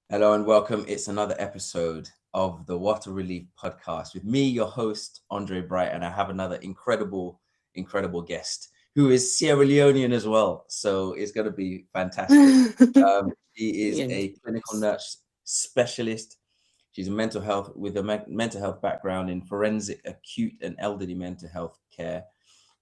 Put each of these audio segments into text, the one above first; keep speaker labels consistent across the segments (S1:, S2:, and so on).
S1: Hello and welcome. It's another episode of the Water Relief podcast with me, your host, Andre Bright, and I have another incredible guest who is Sierra Leonean as well. So it's going to be fantastic. She is
S2: Yes.
S1: a clinical nurse specialist. She's a mental health with a mental health background in forensic, acute, and elderly mental health care,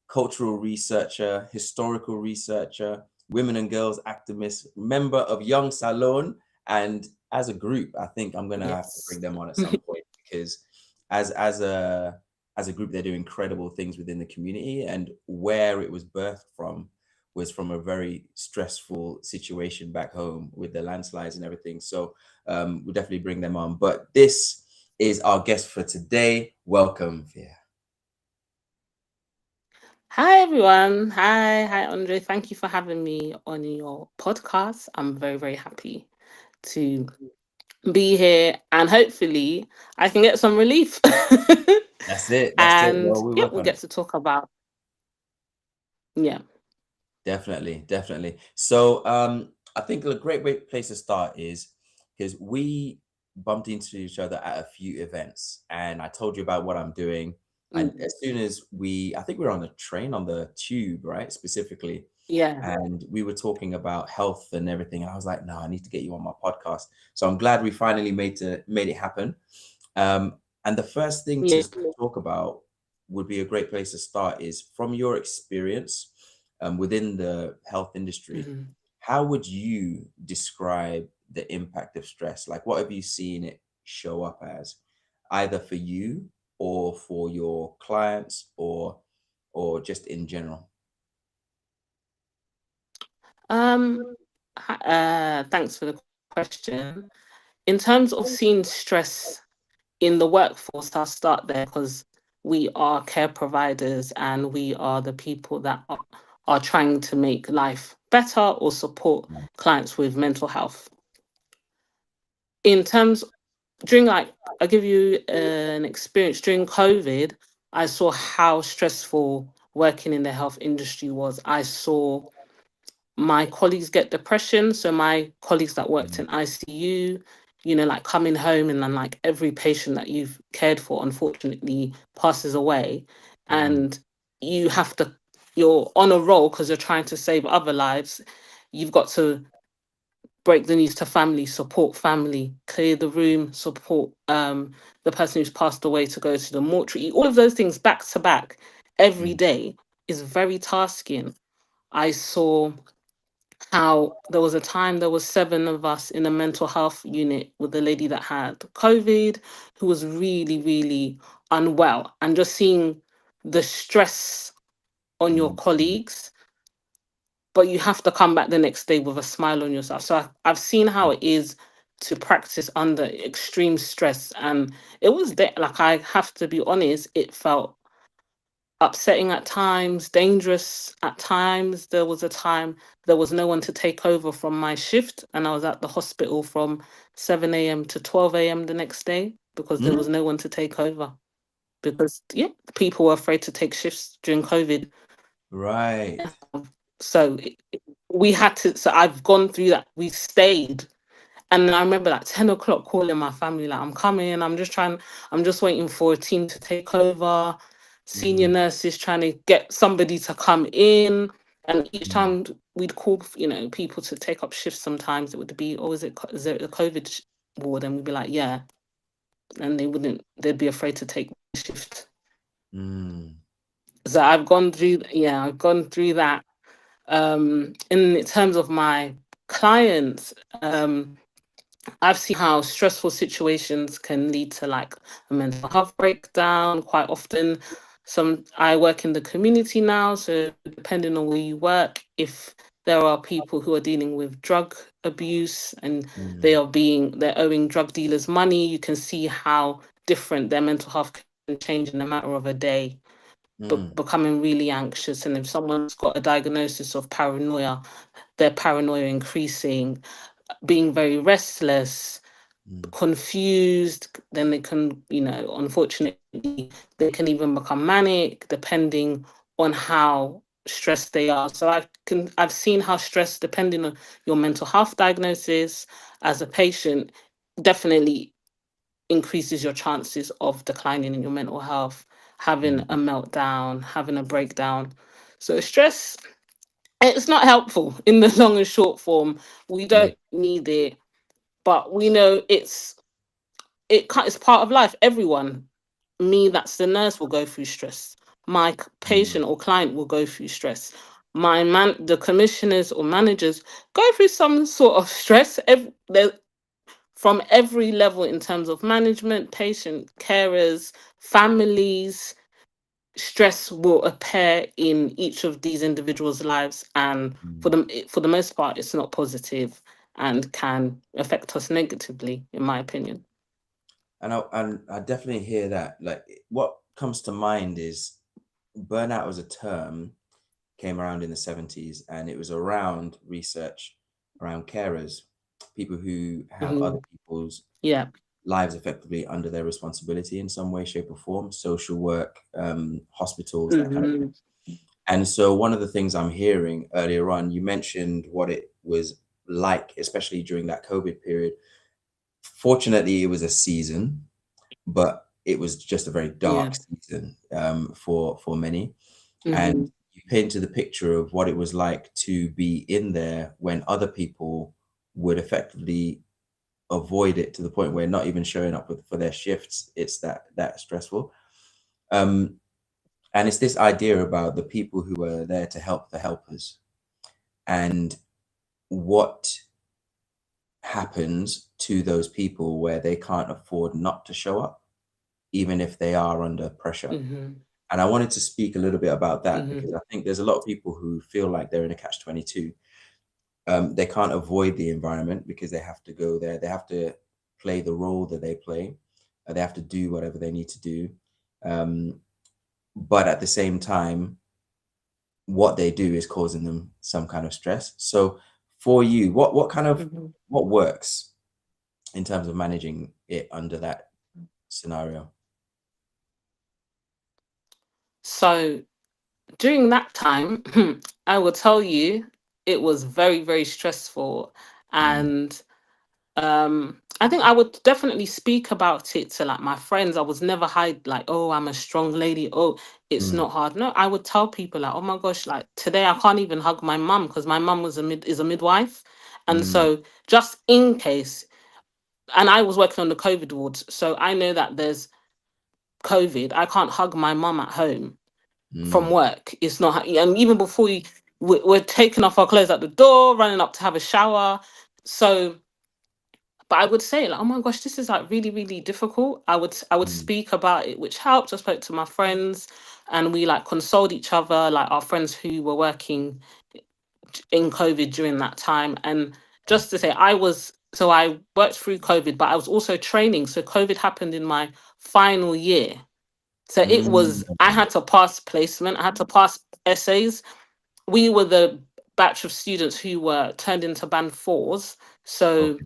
S1: cultural researcher, historical researcher, women and girls activist, member of Young Salon, and as a group, I think I'm gonna have to
S2: Yes.
S1: bring them on at some point because as a group, they do incredible things within the community, and where it was birthed from was from a very stressful situation back home with the landslides and everything. So we'll definitely bring them on. But this is our guest for today. Welcome, Fia.
S2: Hi, everyone. Hi, Andre. Thank you for having me on your podcast. I'm very, very happy to be here, and hopefully, I can get some relief.
S1: That's it. That's it.
S2: And
S1: Well, we
S2: yeah,
S1: work
S2: we'll
S1: on
S2: get
S1: it.
S2: to talk about, yeah.
S1: Definitely. So I think a great place to start is because we bumped into each other at a few events, and I told you about what I'm doing. And
S2: Mm,
S1: as soon as I think we were on the train, on the tube, right, specifically,
S2: yeah.
S1: and we were talking about health and everything. And I was like, no, I need to get you on my podcast. So I'm glad we finally made it happen. Um, and the first thing to
S2: Yeah.
S1: talk about would be a great place to start is from your experience within the health industry.
S2: Mhm.
S1: How would you describe the impact of stress? Like, what have you seen it show up as, either for you or for your clients, or just in general?
S2: Um, Thanks for the question. In terms of seeing stress in the workforce, I'll start there because we are care providers and we are the people that are trying to make life better or support clients with mental health. In terms during like I'll give you an experience during COVID. I saw how stressful working in the health industry was. I saw my colleagues get depression. So my colleagues that worked in ICU, like coming home and then like every patient that you've cared for unfortunately passes away.
S1: Mm,
S2: And you have to, you're on a roll because you're trying to save other lives. You've got to break the news to family, support family, clear the room, support the person who's passed away to go to the mortuary. All of those things back to back every
S1: mm,
S2: day is very tasking. I saw how there was a time there was seven of us in a mental health unit with a lady that had COVID, who was really, really unwell, and just seeing the stress on your
S1: mm,
S2: colleagues, but you have to come back the next day with a smile on yourself. So I've seen how it is to practice under extreme stress, and it was like, I have to be honest, it felt upsetting at times, dangerous at times. There was a time there was no one to take over from my shift, and I was at the hospital from 7 a.m. to 12 a.m. the next day because there
S1: mm.
S2: was no one to take over. Because, yeah, people were afraid to take shifts during COVID.
S1: Right.
S2: So we had to, so I've gone through that. We stayed. And I remember like 10 o'clock calling my family, like, I'm coming, I'm just waiting for a team to take over, senior
S1: Mm,
S2: nurses trying to get somebody to come in. And each
S1: mm,
S2: time we'd call, people to take up shifts, sometimes it would be, oh, is it a COVID ward? And we'd be like, yeah. And they'd be afraid to take the shift.
S1: mm,
S2: So I've gone through that. In terms of my clients, I've seen how stressful situations can lead to like a mental health breakdown quite often. I work in the community now, so depending on where you work, if there are people who are dealing with drug abuse and
S1: mm,
S2: they're owing drug dealers money, you can see how different their mental health can change in a matter of a day,
S1: mm,
S2: becoming really anxious. And if someone's got a diagnosis of paranoia, their paranoia increasing, being very restless,
S1: mm.
S2: confused, then they can, unfortunately, they can even become manic depending on how stressed they are. So I've seen how stress, depending on your mental health diagnosis as a patient, definitely increases your chances of declining in your mental health, having
S1: Mm.
S2: a meltdown, having a breakdown. So stress, it's not helpful in the long and short form. We
S1: Yeah.
S2: don't need it, but we know it's part of life. Everyone, me that's the nurse, will go through stress. My
S1: Mm.
S2: patient or client will go through stress. The commissioners or managers go through some sort of stress. From every level in terms of management, patient, carers, families, stress will appear in each of these individuals' lives, and
S1: Mm.
S2: for the most part, it's not positive and can affect us negatively, in my opinion.
S1: And I definitely hear that. Like, what comes to mind is burnout as a term came around in the 70s, and it was around research around carers, people who have other
S2: Mhm.
S1: people's
S2: Yeah.
S1: lives effectively under their responsibility in some way, shape, or form, social work, hospitals, that kind of thing.
S2: Mhm.
S1: And so, one of the things I'm hearing earlier on, you mentioned what it was like, especially during that COVID period. Fortunately, it was a season, but it was just a very
S2: Yeah.
S1: dark season, for many. And
S2: Mhm.
S1: you painted the picture of what it was like to be in there when other people would effectively avoid it to the point where not even showing up for their shifts, it's that stressful. Um, and it's this idea about the people who are there to help the helpers, and what happens to those people where they can't afford not to show up, even if they are under pressure.
S2: Mhm.
S1: And I wanted to speak a little bit about that because
S2: Mhm.
S1: I think there's a lot of people who feel like they're in a catch-22. They can't avoid the environment because they have to go there. They have to play the role that they play. They have to do whatever they need to do. Um, but at the same time, what they do is causing them some kind of stress. So for you,
S2: Mhm.
S1: what works in terms of managing it under that scenario?
S2: So during that time, I will tell you, it was very, very stressful.
S1: Mm,
S2: And I think I would definitely speak about it to like my friends. I was never hide like, oh, I'm a strong lady. Oh, it's
S1: mm,
S2: not hard. No, I would tell people like, oh my gosh, like today I can't even hug my mum because my mum is a midwife. And
S1: mm,
S2: so just in case, and I was working on the COVID wards, so I know that there's COVID. I can't hug my mum at home from
S1: mm,
S2: work. It's not, and even before we're taking off our clothes at the door, running up to have a shower. So, but I would say like, oh my gosh, this is like really, really difficult. I would
S1: mm,
S2: speak about it, which helped. I spoke to my friends, and we like consoled each other, like our friends who were working in COVID during that time. And just to say, I worked through COVID, but I was also training. So COVID happened in my final year. So
S1: mm.
S2: I had to pass placement, I had to pass essays. We were the batch of students who were turned into band fours. So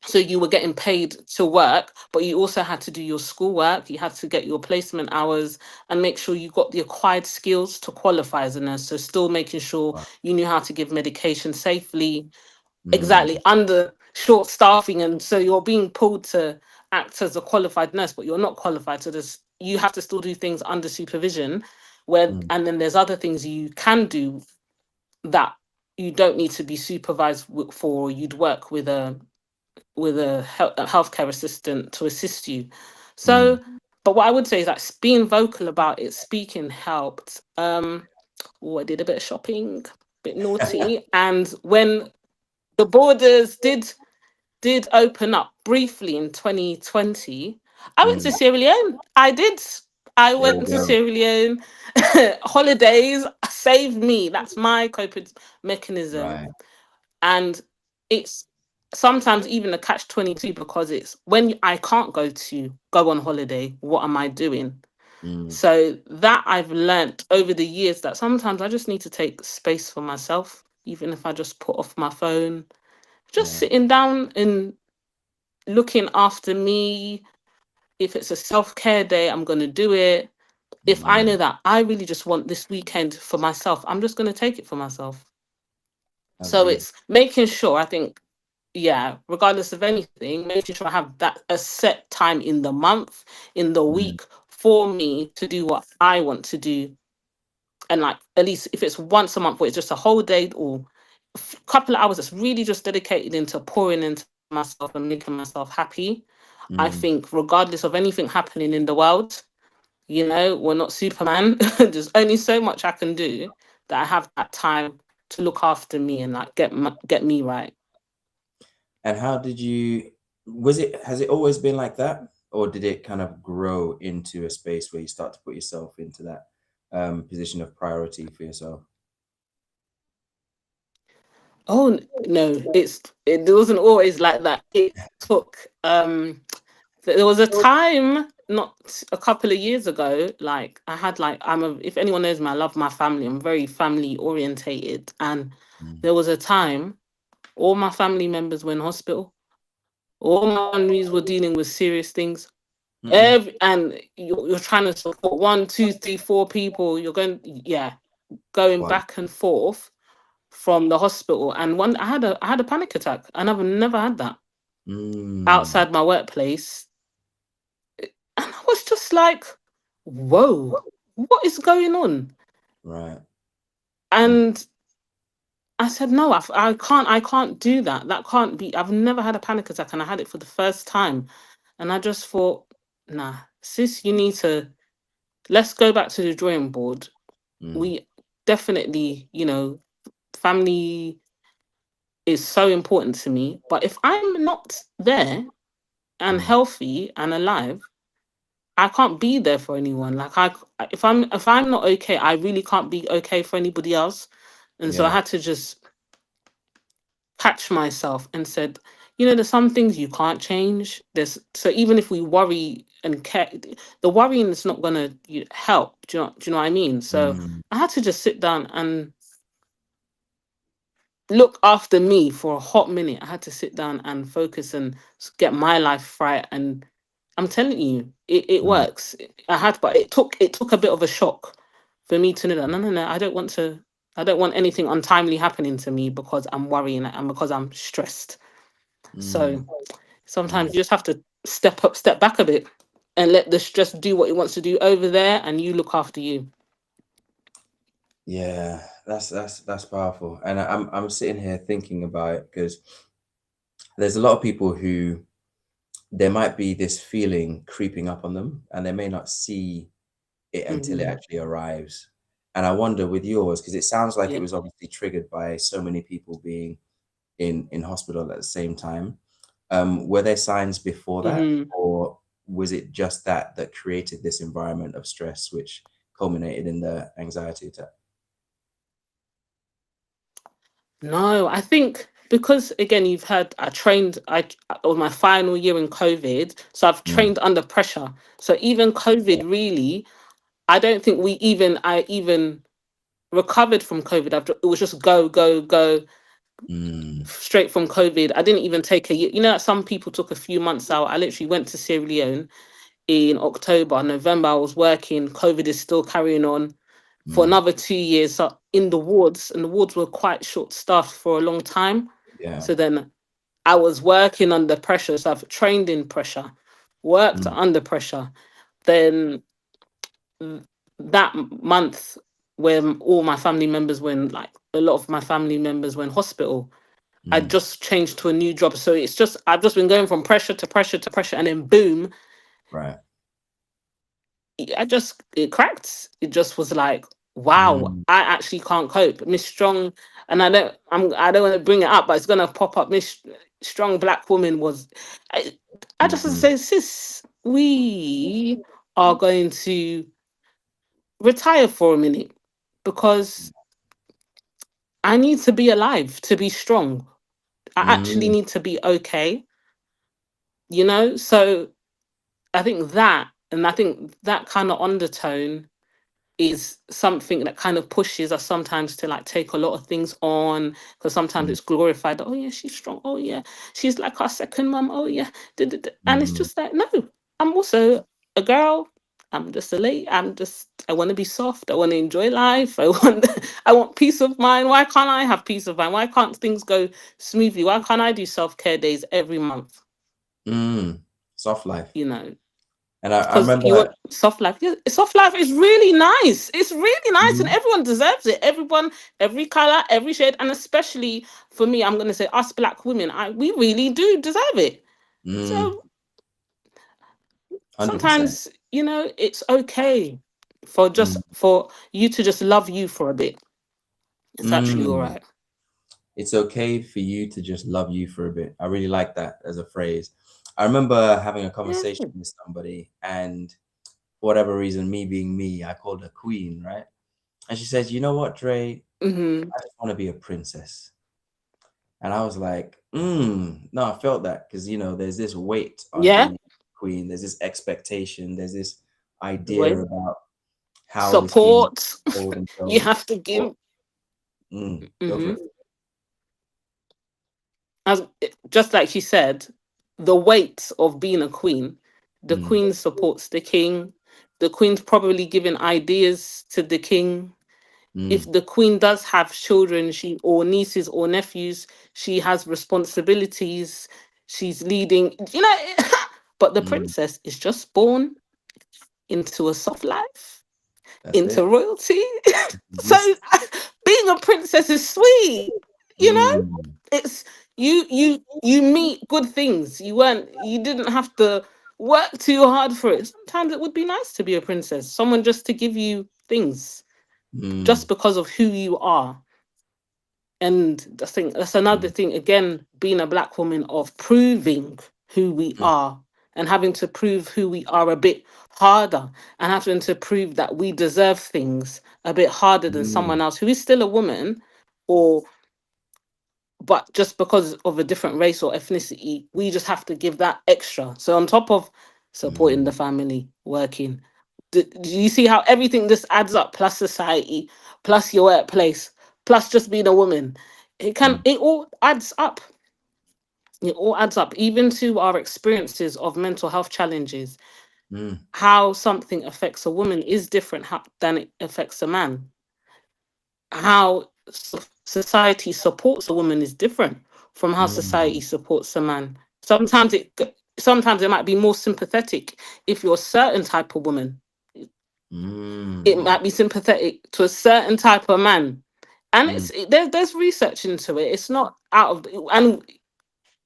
S1: Okay.
S2: you were getting paid to work, but you also had to do your schoolwork. You had to get your placement hours and make sure you got the acquired skills to qualify as a nurse. So still making sure
S1: Wow.
S2: you knew how to give medication safely,
S1: Mm,
S2: exactly, under short staffing. And so you're being pulled to act as a qualified nurse, but you're not qualified. So you have to still do things under supervision,
S1: mm,
S2: and then there's other things you can do that you don't need to be supervised for. You'd work with a healthcare assistant to assist you.
S1: mm.
S2: So, but what I would say is that being vocal about it, speaking helped. Oh, I did a bit of shopping, bit naughty, and when the borders did open up briefly in 2020, I went to
S1: Mm.
S2: Sierra Leone. I did. I
S1: There we
S2: went to
S1: go.
S2: Sierra Leone. Holidays saved me. That's my coping mechanism.
S1: Right.
S2: And it's sometimes even a catch-22, because it's when I can't go on holiday, what am I doing?
S1: Mm.
S2: So that I've learnt over the years, that sometimes I just need to take space for myself, even if I just put off my phone, just
S1: Yeah.
S2: sitting down and looking after me. If it's a self-care day, I'm going to do it. If I know that I really just want this weekend for myself, I'm just going to take it for myself. So
S1: Agreed.
S2: it's making sure, I think, yeah, regardless of anything, making sure I have that a set time in the month, in the
S1: Mm,
S2: week for me to do what I want to do. And like, at least if it's once a month where it's just a whole day or couple of hours that's really just dedicated into pouring into myself and making myself happy. I
S1: mm.
S2: think regardless of anything happening in the world, we're not Superman. There's only so much I can do that I have that time to look after me and like get me right.
S1: And how did you, has it always been like that? Or did it kind of grow into a space where you start to put yourself into that position of priority for yourself?
S2: Oh no, it wasn't always like that. It took there was a time not a couple of years ago, like I had like if anyone knows me, I love my family. I'm very family orientated, and
S1: Mm,
S2: there was a time all my family members were in hospital. All my families were dealing with serious things.
S1: mm-mm.
S2: And you're trying to support one, two, three, four people. You're going, yeah, going
S1: Wow.
S2: back and forth from the hospital. And one, I had a panic attack, and I've never had that
S1: Mm,
S2: outside my workplace. And I was just like, whoa, what is going on?
S1: right. Mm,
S2: And I said, no, I can't do that. That can't be. I've never had a panic attack, and I had it for the first time. And I just thought, nah, sis, you need to let's go back to the drawing board.
S1: mm,
S2: We definitely, family is so important to me. But if I'm not there and
S1: mm.
S2: healthy and alive, I can't be there for anyone. If I'm not okay, I really can't be okay for anybody else. And so I
S1: Yeah.
S2: had to just catch myself and said, there's some things you can't change. There's so even if we worry and care, the worrying is not gonna help. Do you know what I mean? So
S1: Mm,
S2: I had to just sit down and look after me for a hot minute. I had to sit down and focus and get my life right. And I'm telling you, it
S1: mm,
S2: works. But it took a bit of a shock for me to know that no, I don't want to. I don't want anything untimely happening to me because I'm worrying and because I'm stressed.
S1: mm,
S2: So sometimes
S1: mm.
S2: you just have to step back a bit, and let the stress do what it wants to do over there, and you look after you.
S1: Yeah, that's powerful. And I'm sitting here thinking about it because there's a lot of people who there might be this feeling creeping up on them and they may not see it until it
S2: Hmm.
S1: actually arrives. And I wonder with yours, because it sounds like it
S2: Yeah.
S1: was obviously triggered by so many people being in hospital at the same time. Were there signs before that,
S2: Hmm.
S1: or was it just that created this environment of stress, which culminated in the anxiety attack?
S2: No, I think because again, you've heard I trained. I was my final year in COVID, so I've
S1: Mm,
S2: trained under pressure. So even
S1: yeah.
S2: COVID, really, I don't think I even recovered from COVID. It was just go, go, go
S1: Mm,
S2: straight from COVID. I didn't even take a year. Some people took a few months out. I literally went to Sierra Leone in October, November. I was working. COVID is still carrying on for
S1: mm,
S2: another 2 years. So in the wards, and the wards were quite short staffed for a long time.
S1: yeah.
S2: So then I was working under pressure. So I've trained in pressure, worked
S1: Mm,
S2: under pressure. Then that month when all my family members were in, like a lot of my family members were in hospital, I
S1: mm,
S2: just changed to a new job. So I've just been going from pressure to pressure to pressure, and then boom,
S1: right.
S2: it cracked. It just was like, wow,
S1: Mm,
S2: I actually can't cope. Miss Strong, and I don't want to bring it up, but it's gonna pop up. Miss Strong Black woman was, I, I just
S1: mm,
S2: say, sis, we are going to retire for a minute because I need to be alive to be strong. I actually
S1: mm,
S2: need to be okay, So I think that kind of undertone is something that kind of pushes us sometimes to like take a lot of things on, because sometimes
S1: mm,
S2: it's glorified. Oh yeah, she's strong. Oh yeah, she's like our second mum. Oh yeah, and it's
S1: mm,
S2: just like, no, I'm also a girl. I'm just a lady. I want to be soft. I want to enjoy life. I want peace of mind. Why can't I have peace of mind? Why can't things go smoothly? Why can't I do self-care days every month?
S1: Soft life.
S2: You know,
S1: And I
S2: because you want
S1: remember,
S2: soft life. Yeah, soft life is really nice. It's really nice, and
S1: Mhm.
S2: everyone deserves it. Everyone, every color, every shade, and especially for me, I'm gonna say us Black women. We really do deserve it.
S1: mm,
S2: So
S1: 100%.
S2: sometimes, it's okay for
S1: Mm,
S2: you to just love you for a bit. It's actually all
S1: mm.
S2: right.
S1: It's okay for you to just love you for a bit. I really like that as a phrase. I remember having a
S2: Yeah.
S1: conversation with somebody, and for whatever reason, me being me, I called her queen, right? And she says, "You know what, Dre?
S2: Hmm.
S1: I just want to be a princess." And I was like, no, I felt that because, there's this weight on
S2: Yeah.
S1: being queen. There's this expectation. There's this idea
S2: Wait.
S1: about how this queen
S2: Support.
S1: hold
S2: You
S1: themselves.
S2: have to
S1: Or,
S2: give.
S1: go for
S2: Hmm.
S1: it.
S2: As just like she said, the weight of being a queen. The
S1: Mm,
S2: queen supports the king. The queen's probably giving ideas to the king. If
S1: mm,
S2: the queen does have children, she or nieces or nephews, she has responsibilities. She's leading. But the
S1: mm.
S2: princess is just born into a soft life,
S1: That's
S2: into
S1: it.
S2: royalty. So
S1: Exist.
S2: being a princess is sweet. You know,
S1: Mm,
S2: it's you meet good things. You didn't have to work too hard for it. Sometimes it would be nice to be a princess, someone just to give you things
S1: mm,
S2: just because of who you are. And I think that's another
S1: mm,
S2: thing, again, being a Black woman, of proving who we
S1: mm,
S2: are, and having to prove who we are a bit harder, and having to prove that we deserve things a bit harder than
S1: mm,
S2: someone else who is still a woman, or but just because of a different race or ethnicity, we just have to give that extra. So on top of supporting
S1: mm,
S2: the family, working, do you see how everything just adds up? Plus society, plus your workplace, plus just being a woman.
S1: mm,
S2: It all adds up. It all adds up, even to our experiences of mental health challenges.
S1: mm,
S2: How something affects a woman is different than it affects a man. How society supports a woman is different from how society
S1: mm,
S2: supports a man. Sometimes it might be more sympathetic if you're a certain type of woman. It
S1: mm,
S2: might be sympathetic to a certain type of man. And
S1: mm,
S2: there's research into it. It's not out of and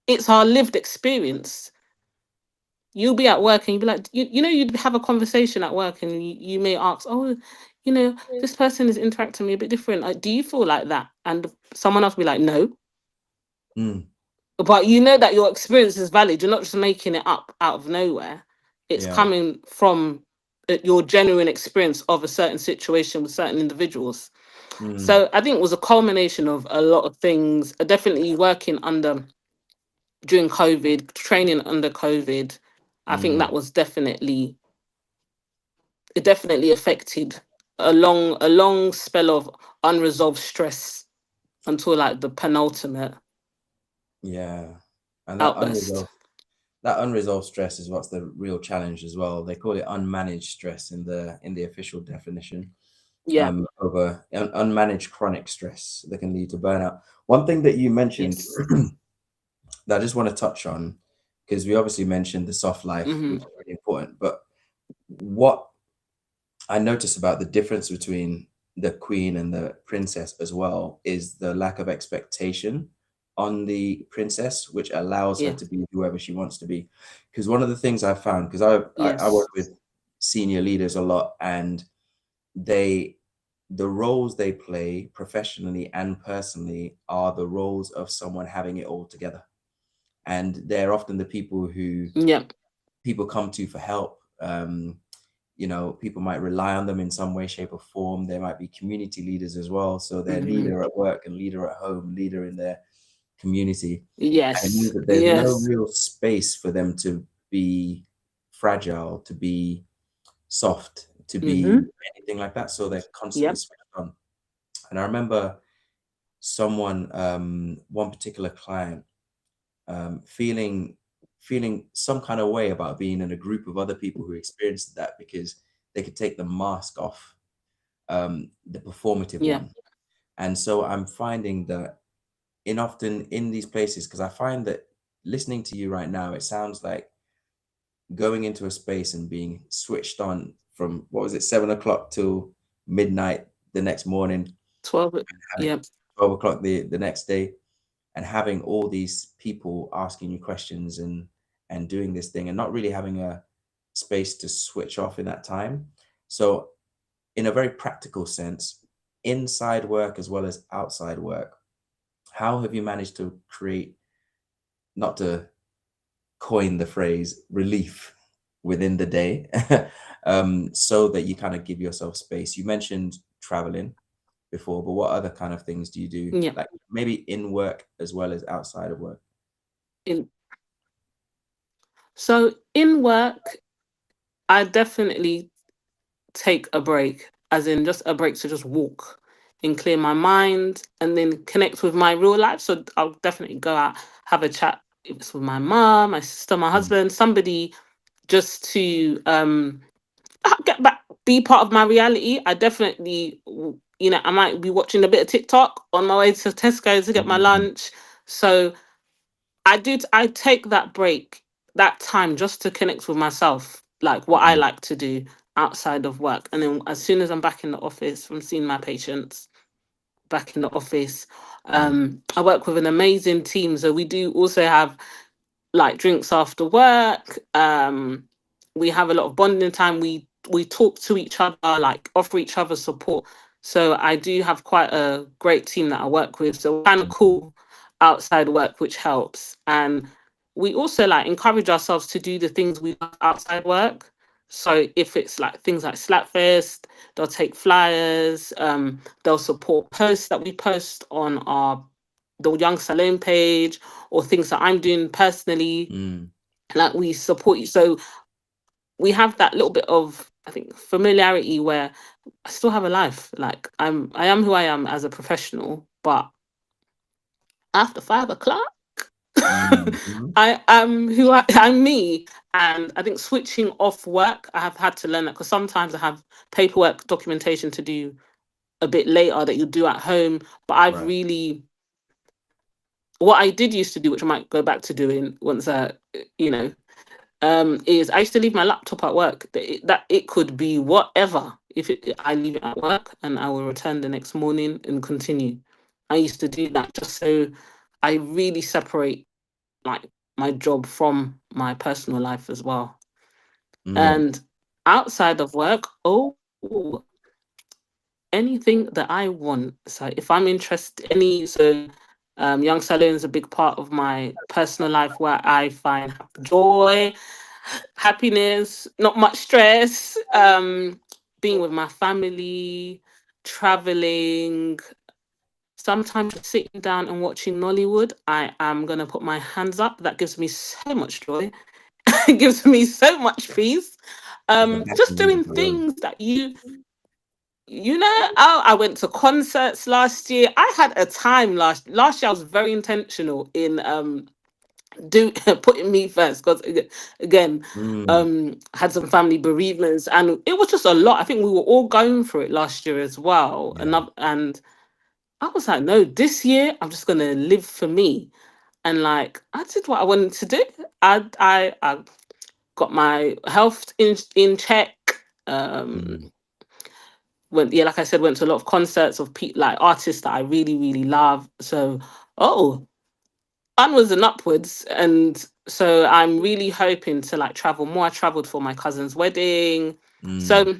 S2: it's our lived experience. You'll be at work and you'd be like, you'd have a conversation at work, and you may ask, oh, this person is interacting with me a bit different. Like, do you feel like that? And someone else will be like, no.
S1: mm.
S2: But you know that your experience is valid. You're not just making it up out of nowhere. It's
S1: Yeah.
S2: coming from your genuine experience of a certain situation with certain individuals.
S1: Mm,
S2: So I think it was a culmination of a lot of things. Definitely working during COVID, training under COVID. I think
S1: mm.
S2: that was it definitely affected a long spell of unresolved stress until like the penultimate
S1: Yeah. And
S2: outburst.
S1: that unresolved stress is what's the real challenge as well. They call it unmanaged stress in the official definition.
S2: Yeah.
S1: Over unmanaged chronic stress that can lead to burnout. One thing that you mentioned
S2: Yes.
S1: that I just want to touch on, because we obviously mentioned the soft life,
S2: Hmm.
S1: which is really important, but what I notice about the difference between the queen and the princess as well is the lack of expectation on the princess, which allows her
S2: Yeah.
S1: to be whoever she wants to be. Because one of the things I found, because I
S2: Yes.
S1: work with senior leaders a lot, and they the roles they play professionally and personally are the roles of someone having it all together. And they're often the people who
S2: Yeah.
S1: people come to for help. People might rely on them in some way, shape, or form. There might be community leaders as well. So they're
S2: Hmm.
S1: leader at work and leader at home, leader in their community. And it means
S2: Yes.
S1: that there's no
S2: Yes.
S1: real space for them to be fragile, to be soft, to be
S2: Hmm.
S1: anything like that. So they're constantly
S2: Yep.
S1: switched on. And I remember one particular client, feeling some kind of way about being in a group of other people who experienced that because they could take the mask off, the performative
S2: Yeah.
S1: one. And so I'm finding that often in these places, because I find that listening to you right now, it sounds like going into a space and being switched on from, what was it, 7 o'clock till midnight the next morning,
S2: 12.
S1: having
S2: Yeah.
S1: 12 o'clock the next day, and having all these people asking you questions and doing this thing, and not really having a space to switch off in that time. So in a very practical sense, inside work as well as outside work, how have you managed to create, not to coin the phrase, relief within the day, so that you kind of give yourself space? You mentioned traveling before, but what other kind of things do you do,
S2: Yeah.
S1: like maybe in work as well as outside of work?
S2: In So in work, I definitely take a break, as in just a break to just walk and clear my mind and then connect with my real life. So I'll definitely go out, have a chat, if it's with my mom, my sister, my
S1: Mm,
S2: husband, somebody, just to get back, be part of my reality. I definitely, I might be watching a bit of TikTok on my way to Tesco to get my
S1: mm,
S2: lunch. So I take that break, that time, just to connect with myself, like what I
S1: mm,
S2: like to do outside of work. And then as soon as I'm back in the office from seeing my patients, back in the office,
S1: mm,
S2: I work with an amazing team. So we do also have like drinks after work. We have a lot of bonding time. We talk to each other, like offer each other support. So I do have quite a great team that I work with. So kind of
S1: mm,
S2: cool outside work, which helps. And we also like encourage ourselves to do the things we love outside work. So if it's like things like Slapfest, they'll take flyers, they'll support posts that we post on our the Young Salone page, or things that I'm doing personally.
S1: mm,
S2: Like we support you. So we have that little bit of, I think, familiarity where I still have a life. Like I am who I am as a professional, but after 5 o'clock,
S1: mm, mm.
S2: I am I'm me. And I think switching off work, I have had to learn that, because sometimes I have paperwork documentation to do a bit later that you do at home. But I've
S1: Right.
S2: really, what I did used to do, which I might go back to doing once you know, is I used to leave my laptop at work. That it could be whatever. If I leave it at work and I will return the next morning and continue. I used to do that just so I really separate like my job from my personal life as well.
S1: Mm,
S2: And outside of work, anything that I want. So if I'm interested, Young Salon is a big part of my personal life where I find joy, happiness, not much stress, being with my family, traveling, sometimes just sitting down and watching Nollywood. I am going to put my hands up. That gives me so much joy. It gives me so much peace.
S1: it's the best
S2: Just
S1: music
S2: doing
S1: alone.
S2: things that oh, I went to concerts last year. I had a time last year. I was very intentional in do putting me first, because again,
S1: Mm,
S2: had some family bereavements, and it was just a lot. I think we were all going through it last year as well.
S1: yeah.
S2: And I was like, no, this year I'm just gonna live for me. And like I did what I wanted to do. I got my health in check.
S1: Mm,
S2: Went, yeah, like I said, went to a lot of concerts of people, like artists that I really, really love. So, oh, onwards and upwards. And so I'm really hoping to like travel more. I traveled for my cousin's wedding.
S1: mm,
S2: So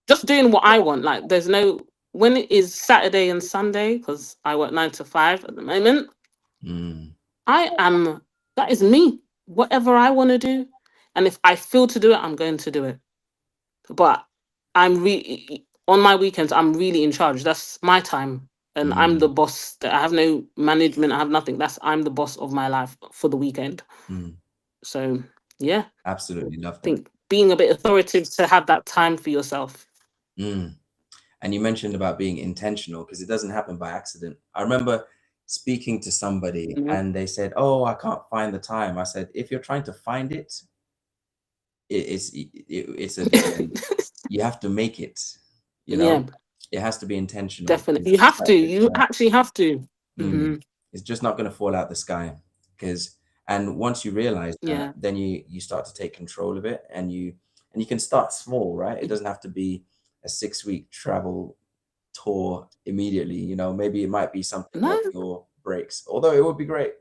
S2: just doing what I want. Like there's no, when it is Saturday and Sunday, because I work 9 to 5 at the moment,
S1: mm,
S2: I am, that is me. Whatever I want to do. And if I feel to do it, I'm going to do it. But I'm really, on my weekends, I'm really in charge. That's my time. And I'm the
S1: mm,
S2: boss. I have no management. I have nothing. I'm the boss of my life for the weekend.
S1: mm.
S2: So yeah,
S1: Absolutely love
S2: I
S1: that.
S2: think being a bit authoritative to have that time for yourself.
S1: Mm. And you mentioned about being intentional, because it doesn't happen by accident. I remember speaking to somebody
S2: Mhm.
S1: and they said, "Oh, I can't find the time." I said, "If you're trying to find it, it's a you have to make it, you know.
S2: Yeah,
S1: It has to be intentional.
S2: definitely. You have to. You
S1: Yeah.
S2: actually have to.
S1: Mm. It's just not going to fall out the sky, because and once you realize that,
S2: Yeah.
S1: then you start to take control of it, and you can start small, right? It doesn't have to be a 6-week travel tour immediately, you know. Maybe it might be something
S2: No.
S1: like your breaks, although it would be great.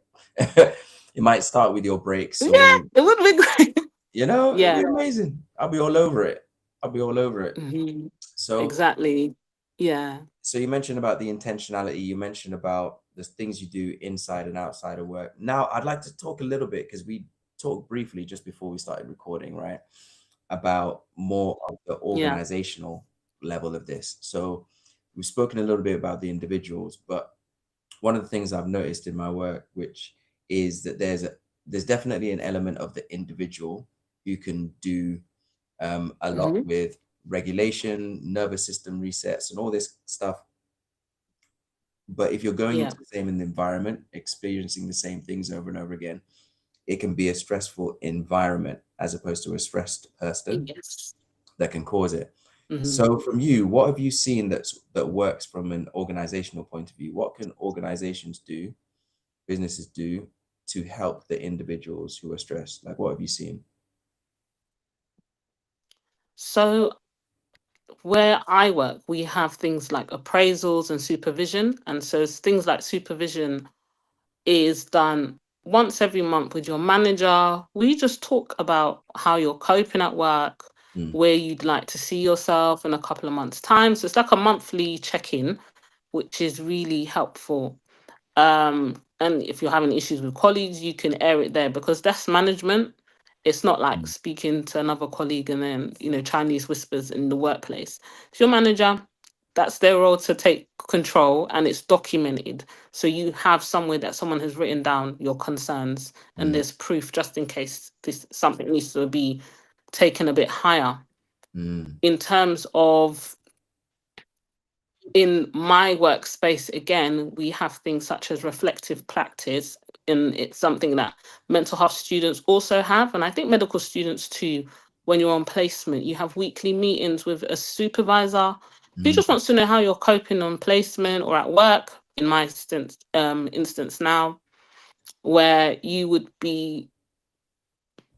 S1: It might start with your breaks, or
S2: Yeah, it would be great.
S1: you know, it'd
S2: Yeah.
S1: be amazing. I'll be all over it. I'll be all over it. So
S2: Exactly. Yeah.
S1: so you mentioned about the intentionality, you mentioned about the things you do inside and outside of work. Now I'd like to talk a little bit, because we talked briefly just before we started recording, right, about more of the
S2: Yeah.
S1: organizational level of this. So we've spoken a little bit about the individuals, but one of the things I've noticed in my work, which is that there's definitely an element of the individual who can do a lot with regulation, nervous system resets, and all this stuff. But if you're going
S2: Yeah.
S1: into the same environment, experiencing the same things over and over again, it can be a stressful environment as opposed to a stressed person
S2: Yes.
S1: that can cause it. So from you, what have you seen that works from an organizational point of view? What can organizations do, businesses do, to help the individuals who are stressed? Like, what have you seen?
S2: So where I work, we have things like appraisals and supervision. And so things like supervision is done once every month with your manager. We just talk about how you're coping at work,
S1: Mm,
S2: where you'd like to see yourself in a couple of months' time. So it's like a monthly check-in, which is really helpful. And if you're having issues with colleagues, you can air it there, because that's management. It's not like
S1: mm,
S2: speaking to another colleague and then, Chinese whispers in the workplace. If your manager, that's their role to take control, and it's documented. So you have somewhere that someone has written down your concerns, and
S1: mm,
S2: there's proof just in case this something needs to be taken a bit higher.
S1: mm,
S2: In terms of in my workspace, again, we have things such as reflective practice, and it's something that mental health students also have, and I think medical students too. When you're on placement, you have weekly meetings with a supervisor who
S1: mm,
S2: just wants to know how you're coping on placement or at work. In my instance now, where you would be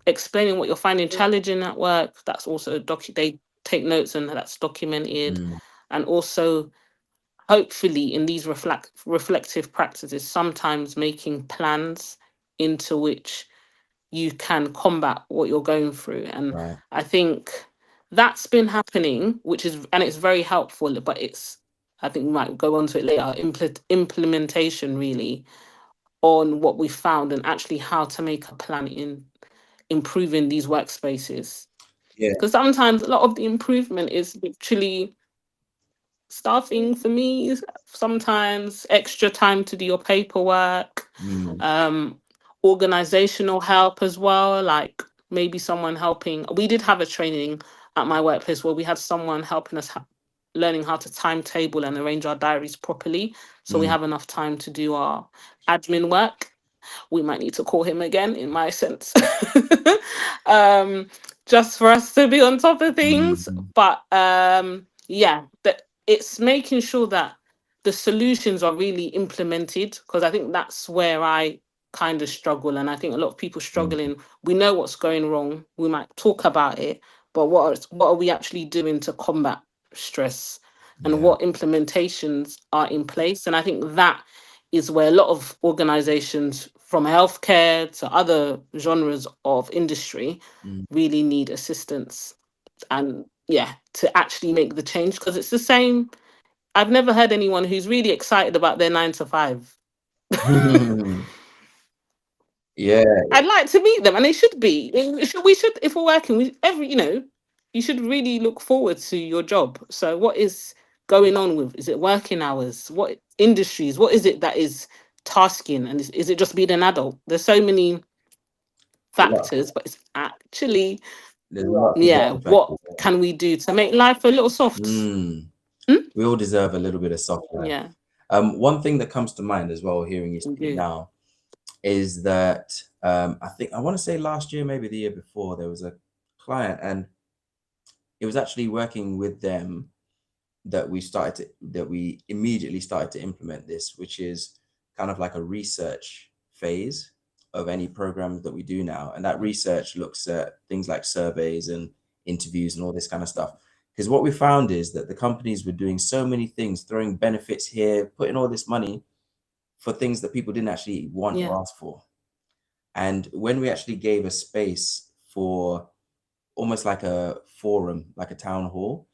S2: explaining what you're finding challenging at work. That's also they take notes, and that's documented.
S1: mm,
S2: And also, hopefully, in these reflective practices, sometimes making plans into which you can combat what you're going through. And
S1: right.
S2: I think that's been happening, and it's very helpful, but I think we might go on to it later, implementation really on what we found, and actually how to make a plan in improving these workspaces.
S1: Yeah.
S2: Because sometimes a lot of the improvement is literally staffing for me, sometimes extra time to do your paperwork,
S1: Mm,
S2: um, organizational help as well, like maybe someone helping. We did have a training at my workplace where we had someone helping us learning how to timetable and arrange our diaries properly, so we
S1: mm,
S2: have enough time to do our admin work. We might need to call him again, in my sense. um, just for us to be on top of things.
S1: mm,
S2: But yeah, that it's making sure that the solutions are really implemented, because I think that's where I kind of struggle, and I think a lot of people
S1: mm,
S2: struggling. We know what's going wrong. We might talk about it, but what are we actually doing to combat stress, and
S1: yeah.
S2: what implementations are in place? And I think that is where a lot of organizations, from healthcare to other genres of industry,
S1: Mm,
S2: really need assistance, and yeah, to actually make the change, because it's the same. I've never heard anyone who's really excited about their 9 to 5.
S1: yeah.
S2: I'd like to meet them, and they should be. We should, if we're working, you should really look forward to your job. So, what is going on with? Is it working hours? What industries? What is it that is tasking? And is it just being an adult? There's so many
S1: A lot.
S2: factors, but it's actually,
S1: There's lots
S2: yeah,
S1: of
S2: what
S1: factors.
S2: can we do to make life a little soft?
S1: Mm,
S2: Hmm?
S1: we all deserve a little bit of soft life.
S2: Yeah,
S1: One thing that comes to mind as well, hearing you
S2: we
S1: speak
S2: do.
S1: now, is that I think I want to say last year, maybe the year before, there was a client, and it was actually working with them that we immediately started to implement this, which is kind of like a research phase of any programs that we do now. And that research looks at things like surveys and interviews and all this kind of stuff. Because what we found is that the companies were doing so many things, throwing benefits here, putting all this money for things that people didn't actually want
S2: Yeah.
S1: or ask for. And when we actually gave a space for almost like a forum, like a town hall,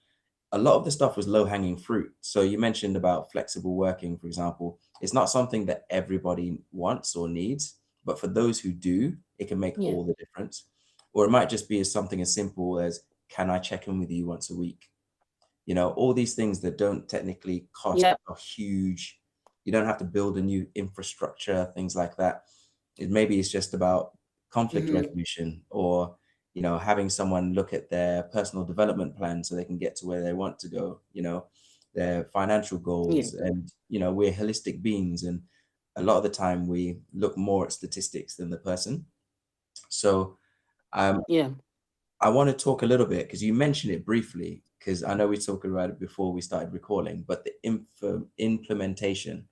S1: a lot of the stuff was low hanging fruit. So you mentioned about flexible working, for example. It's not something that everybody wants or needs, but for those who do, it can make
S2: Yeah.
S1: all the difference. Or it might just be something as simple as, can I check in with you once a week? You know, all these things that don't technically cost
S2: Yeah.
S1: a huge, you don't have to build a new infrastructure, things like that. Maybe it's just about conflict
S2: Hmm.
S1: resolution, or having someone look at their personal development plan so they can get to where they want to go, their financial
S2: Yeah.
S1: goals. And we're holistic beings, and a lot of the time we look more at statistics than the person. So um,
S2: Yeah.
S1: I want to talk a little bit, because you mentioned it briefly, because I know we talked about it before we started recording, but the implementation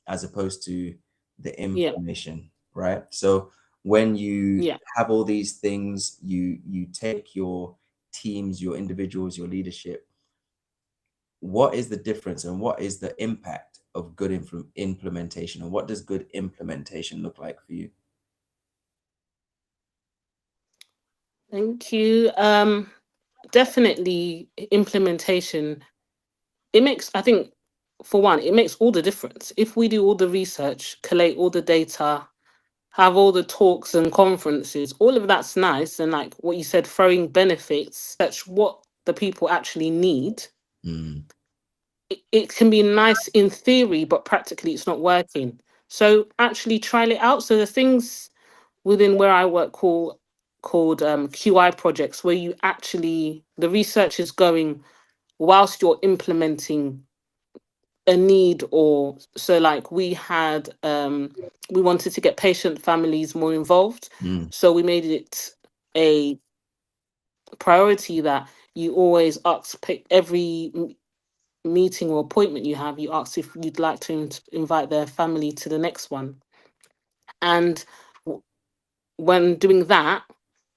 S1: as opposed to the
S2: Yeah.
S1: information, right? So when you
S2: Yeah.
S1: have all these things, you take your teams, your individuals, your leadership. What is the difference, and what is the impact of good implementation, and what does good implementation look like for you?
S2: Thank you. Definitely implementation. It makes, I think, for one, it makes all the difference. If we do all the research, collate all the data, have all the talks and conferences, all of that's nice. And like what you said, throwing benefits, that's what the people actually need.
S1: Mm,
S2: It can be nice in theory, but practically it's not working. So actually trial it out. So the things within where I work called QI projects, where you actually the research is going whilst you're implementing a need. Or so like we wanted to get patient families more involved,
S1: mm,
S2: so we made it a priority that you always ask every meeting or appointment you have, you ask if you'd like to invite their family to the next one. And when doing that,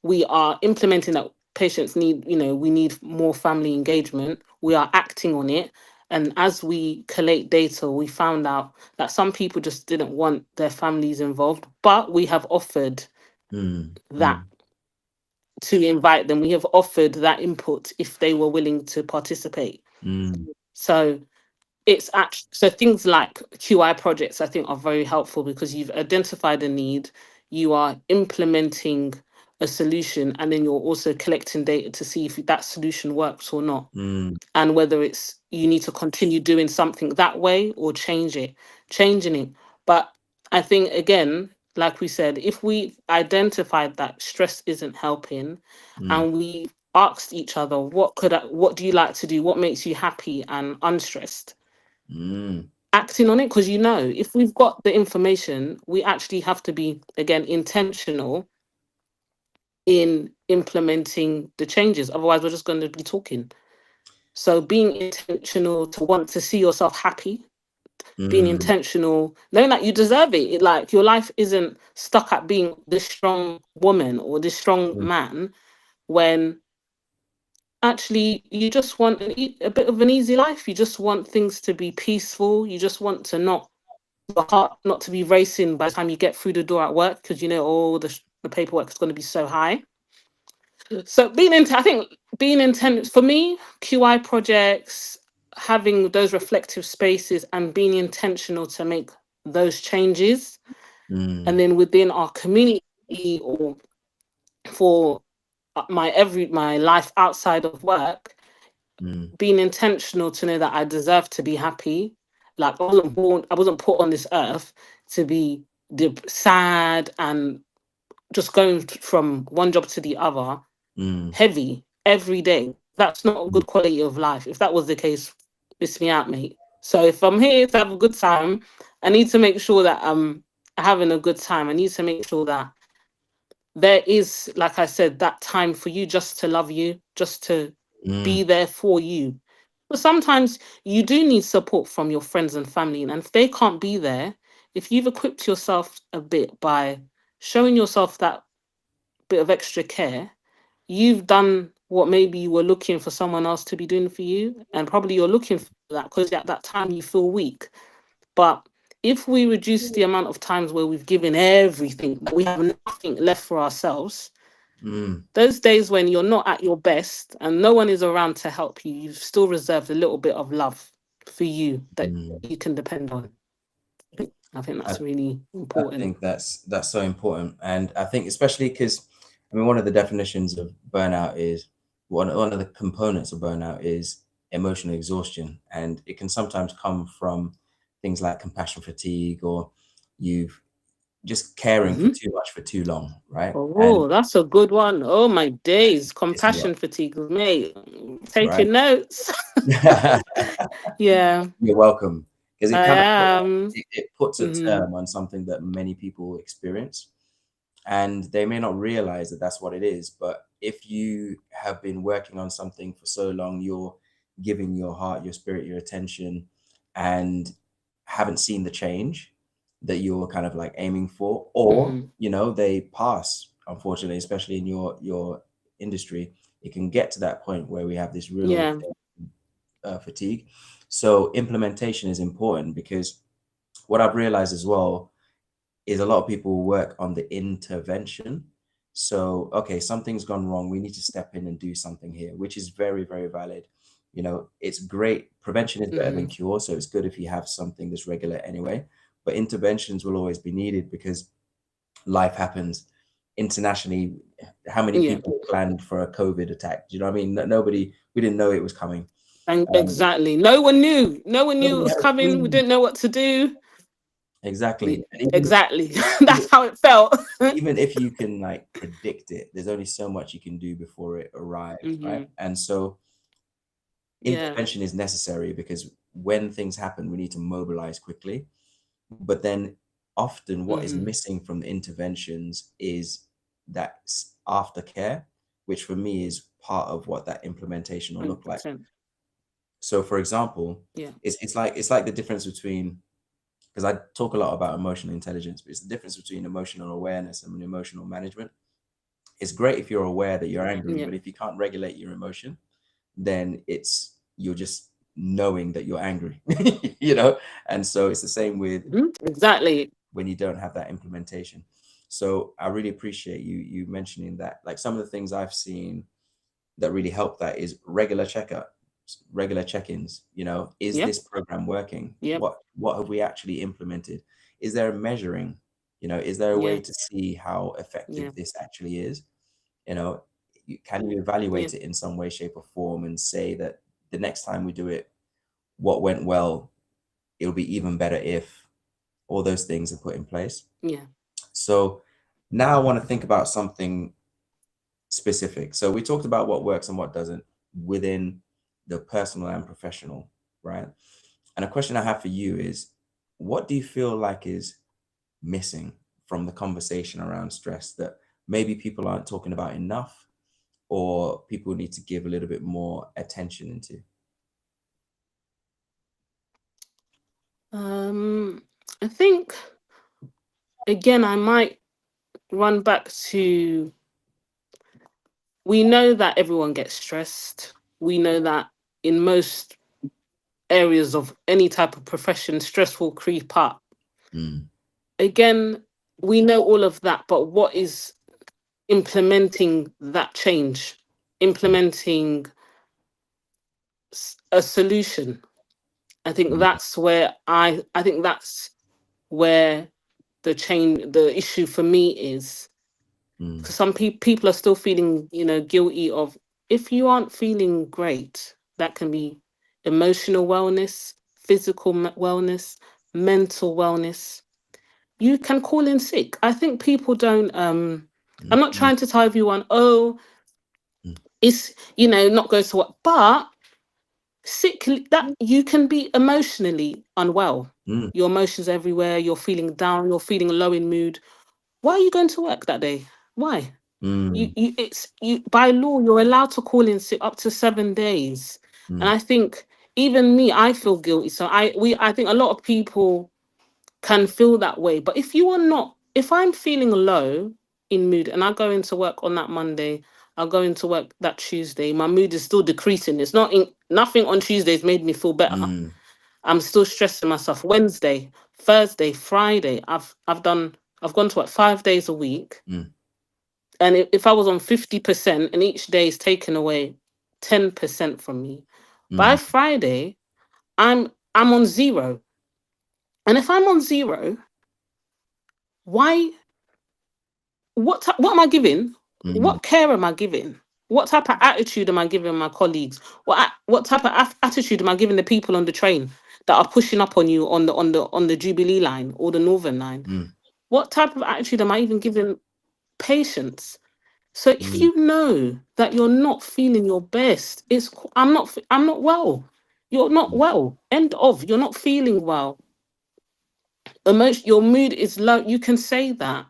S2: we are implementing that patients need, we need more family engagement. We are acting on it. And as we collate data, we found out that some people just didn't want their families involved, but we have offered
S1: mm,
S2: that
S1: mm,
S2: to invite them. We have offered that input if they were willing to participate.
S1: mm,
S2: So it's actually, so things like QI projects, I think, are very helpful because you've identified a need, you are implementing a solution, and then you're also collecting data to see if that solution works or not,
S1: mm,
S2: and whether it's you need to continue doing something that way or changing it. But I think again, like we said, if we identified that stress isn't helping,
S1: mm,
S2: and we asked each other, what do you like to do, what makes you happy and unstressed,
S1: mm,
S2: acting on it. Because if we've got the information, we actually have to be again intentional in implementing the changes, otherwise we're just going to be talking. So being intentional to want to see yourself happy, being
S1: mm,
S2: intentional knowing that you deserve like your life isn't stuck at being this strong woman or this strong
S1: mm,
S2: man, when actually you just want a bit of an easy life. You just want things to be peaceful. You just want to not your heart not to be racing by the time you get through the door at work, because oh, the paperwork is going to be so high. So I think being intent for me, QI projects, having those reflective spaces and being intentional to make those changes, and
S1: mm,
S2: then within our community or for my life outside of work,
S1: mm,
S2: being intentional to know that I deserve to be happy. Like I wasn't put on this earth to be sad and just going from one job to the other,
S1: mm,
S2: heavy every day. That's not a
S1: mm,
S2: good quality of life. If that was the case, miss me out, mate. So if I'm here to have a good time, I need to make sure that I'm having a good time. I need to make sure that there is, like I said, that time for you just to love you, just to be there for you. But sometimes you do need support from your friends and family. And if they can't be there, if you've equipped yourself a bit by showing yourself that bit of extra care, you've done what maybe you were looking for someone else to be doing for you. And probably you're looking for that because at that time you feel weak. But if we reduce the amount of times where we've given everything, that we have nothing left for ourselves, those days when you're not at your best and no one is around to help you, you've still reserved a little bit of love for you that you can depend on. I think that's really important.
S1: I think that's so important. And I think especially because, I mean, one of the definitions of burnout is, one of the components of burnout is emotional exhaustion. And it can sometimes come from things like compassion fatigue, or you've just caring for too much for too long, right?
S2: Oh, that's a good one. Oh my days. Compassion fatigue, mate. Taking notes. Yeah.
S1: You're welcome. Because it puts a term on something that many people experience, and they may not realize that that's what it is. But if you have been working on something for so long, you're giving your heart, your spirit, your attention, and haven't seen the change that you're kind of like aiming for, or you know, they pass, unfortunately, especially in your industry, it can get to that point where we have this real fatigue. So implementation is important, because what I've realized as well is a lot of people work on the intervention. So, okay, something's gone wrong, we need to step in and do something here, which is very, very valid. You know, it's great. Prevention is better than cure. So it's good if you have something that's regular anyway. But interventions will always be needed, because life happens. Internationally, how many people planned for a COVID attack? Do you know what I mean? Nobody, we didn't know it was coming.
S2: And exactly. No one knew. No one knew it was coming. We didn't know what to do.
S1: Exactly.
S2: Exactly. That's how it felt.
S1: Even if you can like predict it, there's only so much you can do before it arrives, right? And so intervention is necessary, because when things happen, we need to mobilize quickly. But then often what is missing from the interventions is that aftercare, which for me is part of what that implementation will look like. So for example, it's like the difference between, because I talk a lot about emotional intelligence, but it's the difference between emotional awareness and emotional management. It's great if you're aware that you're angry, but if you can't regulate your emotion, then you're just knowing that you're angry, you know? And so it's the same with
S2: exactly
S1: when you don't have that implementation. So I really appreciate you mentioning that. Like, some of the things I've seen that really help that is regular checkups, regular check-ins. You know, is this program working? What have we actually implemented? Is there a measuring? You know, is there a way to see how effective this actually is? You know, can you evaluate it in some way, shape, or form, and say that the next time we do it, what went well, it'll be even better if all those things are put in place. So now I want to think about something specific. So we talked about what works and what doesn't within the personal and professional, right? And a question I have for you is, what do you feel like is missing from the conversation around stress that maybe people aren't talking about enough, or people need to give a little bit more attention into?
S2: I think, again, I might run back to, we know that everyone gets stressed. We know that in most areas of any type of profession, stress will creep up. Again, we know all of that, but what is implementing that change, implementing a solution? I think that's where I think that's where the issue for me is. Because some people are still feeling, guilty of, if you aren't feeling great, that can be emotional wellness, physical wellness, mental wellness. You can call in sick. I think people don't. I'm not trying to tell everyone, oh, it's not go to work, but sick, that you can be emotionally unwell. Your emotions everywhere. You're feeling down. You're feeling low in mood. Why are you going to work that day? Why?
S1: Mm,
S2: It's you by law. You're allowed to call in sick up to 7 days, and
S1: mm,
S2: I think even me, I feel guilty. So I think a lot of people can feel that way. But if you are not, if I'm feeling low in mood and I go into work on that Monday, I'll go into work that Tuesday, my mood is still decreasing. It's not in, nothing on Tuesday's made me feel better.
S1: mm,
S2: I'm still stressing myself. Wednesday, Thursday, Friday, I've gone to work 5 days a week.
S1: mm,
S2: And if I was on 50% and each day is taken away 10% from me, by
S1: mm,
S2: Friday, I'm on zero. And if I'm on zero, why what am I giving?
S1: mm,
S2: What care am I giving? What type of attitude am I giving my colleagues? What type of attitude am I giving the people on the train that are pushing up on you on the Jubilee line or the Northern line?
S1: mm,
S2: What type of attitude am I even giving patients? So if
S1: mm,
S2: you know that you're not feeling your best, I'm not well. You're not well. End of. You're not feeling well. Your mood is low. You can say that,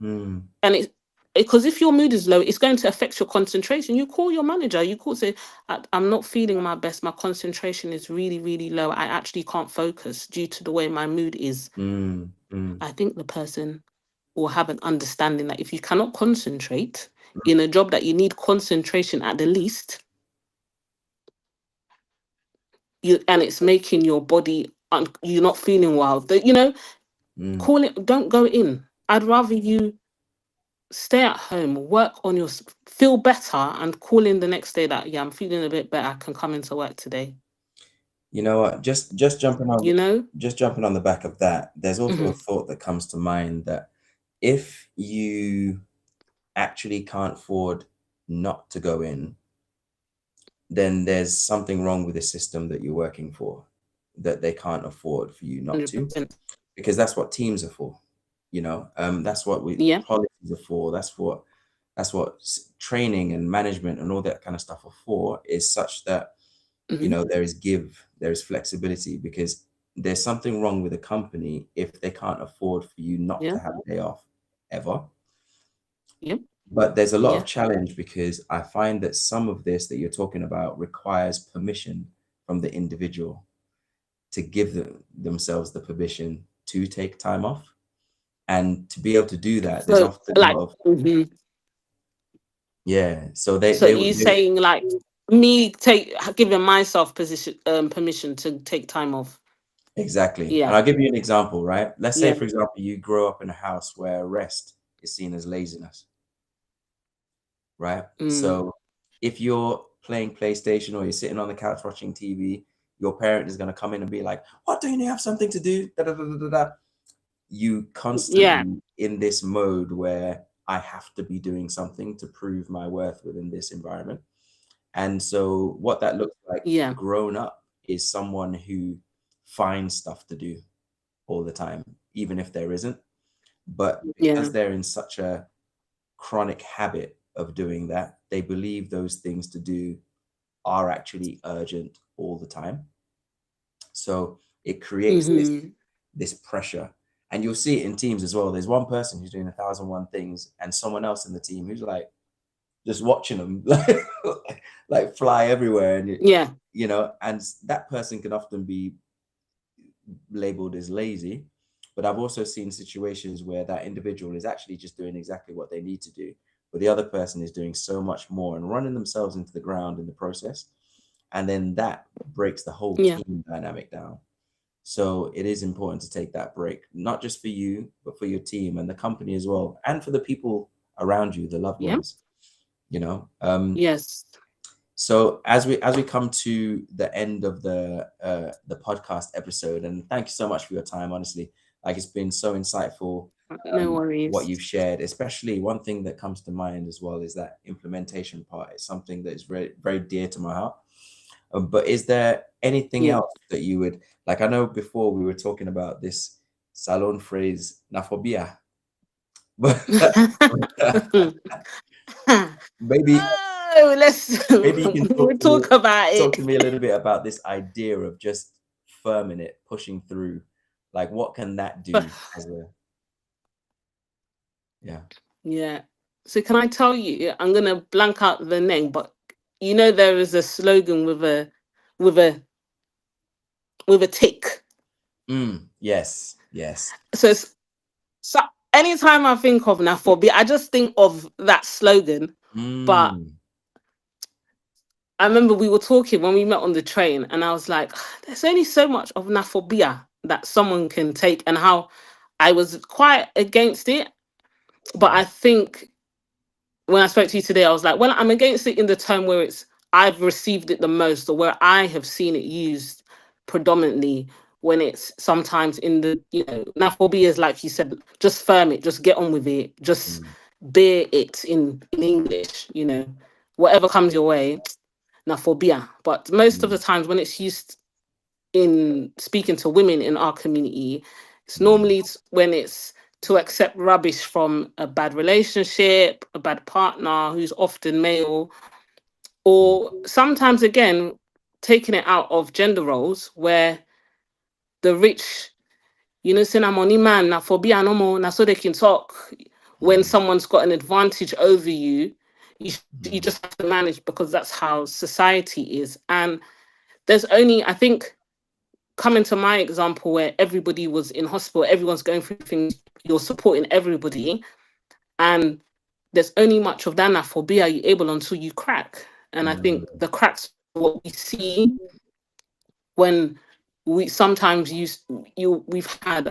S1: mm,
S2: and it's because if your mood is low, it's going to affect your concentration. You call your manager. You call say, I'm not feeling my best. My concentration is really, really low. I actually can't focus due to the way my mood is.
S1: mm, mm,
S2: I think the person will have an understanding that if you cannot concentrate in a job that you need concentration at the least, and it's making your body you're not feeling well.
S1: mm.
S2: Call it. Don't go in. I'd rather you stay at home, work on your feel better, and call in the next day that I'm feeling a bit better. I can come into work today.
S1: You know what?
S2: You know.
S1: Just jumping on the back of that, there's also a
S2: Hmm.
S1: thought that comes to mind that if you actually can't afford not to go in, then there's something wrong with the system that you're working for, that they can't afford for you not to,
S2: 100%.
S1: because that's what teams are for. That's what we
S2: Yeah.
S1: policies are for. Training and management and all that kind of stuff are for, is such that
S2: Hmm.
S1: there is flexibility, because there's something wrong with a company if they can't afford for you not
S2: Yeah.
S1: to have a day off ever.
S2: Yeah.
S1: But there's a lot of
S2: Yeah.
S1: challenge, because I find that some of this that you're talking about requires permission from the individual to give themselves the permission to take time off. And to be able to do that, there's
S2: So
S1: often a
S2: like.
S1: lot of,
S2: Mhm.
S1: yeah. So
S2: So you
S1: they
S2: saying like me giving myself permission to take time off.
S1: exactly. And
S2: Yeah.
S1: I'll give you an example, right? Let's say,
S2: Yeah.
S1: for example, you grow up in a house where rest is seen as laziness, right?
S2: Mm.
S1: So if you're playing PlayStation or you're sitting on the couch watching TV, your parent is going to come in and be like, "What, don't you have something to do?" Da, da, da, da, da, da. You
S2: Yeah.
S1: constantly in this mode where I have to be doing something to prove my worth within this environment. And so what that looks like
S2: Yeah.
S1: grown up is someone who finds stuff to do all the time, even if there isn't. But because
S2: Yeah.
S1: they're in such a chronic habit of doing that, they believe those things to do are actually urgent all the time. So it creates
S2: Hmm.
S1: this pressure. And you'll see it in teams as well. There's one person who's doing 1,001 things, and someone else in the team who's like just watching them like fly everywhere. And
S2: Yeah.
S1: and that person can often be labeled as lazy. But I've also seen situations where that individual is actually just doing exactly what they need to do, but the other person is doing so much more and running themselves into the ground in the process. And then that breaks the whole
S2: Yeah.
S1: team dynamic down. So it is important to take that break, not just for you, but for your team and the company as well, and for the people around you, the loved
S2: Yeah.
S1: ones. You know.
S2: Yes.
S1: So as we come to the end of the podcast episode, and thank you so much for your time. Honestly, like it's been so insightful,
S2: No
S1: what
S2: worries.
S1: you've shared. Especially one thing that comes to mind as well is that implementation part. It's something that is very very dear to my heart. But is there anything
S2: Yeah.
S1: else that you would like? I know before we were talking about this salon phrase "naphobia," but maybe
S2: Oh, let's
S1: maybe you can
S2: we'll talk about
S1: talk
S2: it.
S1: to me a little bit about this idea of just firming it, pushing through. Like, what can that do as a yeah.
S2: Yeah. So can I tell you? I'm gonna blank out the name, but you know there is a slogan with a with a tick.
S1: Yes, yes.
S2: So it's, so anytime I think of Naphobia, I just think of that slogan. But
S1: Mm,
S2: I remember we were talking when we met on the train, and I was like, there's only so much of Naphobia that someone can take, and how I was quite against it. But
S1: yeah.
S2: I think when I spoke to you today, I was like, well, I'm against it in the term where it's I've received it the most, or where I have seen it used predominantly. When it's sometimes in the, Naphobia is like you said, just firm it, just get on with it, just
S1: Mm,
S2: bear it in English, whatever comes your way, Naphobia. But most of the
S1: mm,
S2: times when it's used in speaking to women in our community, it's
S1: mm,
S2: normally when it's to accept rubbish from a bad relationship, a bad partner who's often male,
S1: mm,
S2: or sometimes again, taking it out of gender roles where the rich, say na money man, na phobia no more, na so they can talk. When
S1: mm,
S2: someone's got an advantage over you, you
S1: mm,
S2: just have to manage because that's how society is. And there's only, I think, coming to my example where everybody was in hospital, everyone's going through things, you're supporting everybody, and there's only much of that phobia you able until you crack. And I think
S1: mm,
S2: the cracks what we see when we sometimes use we've had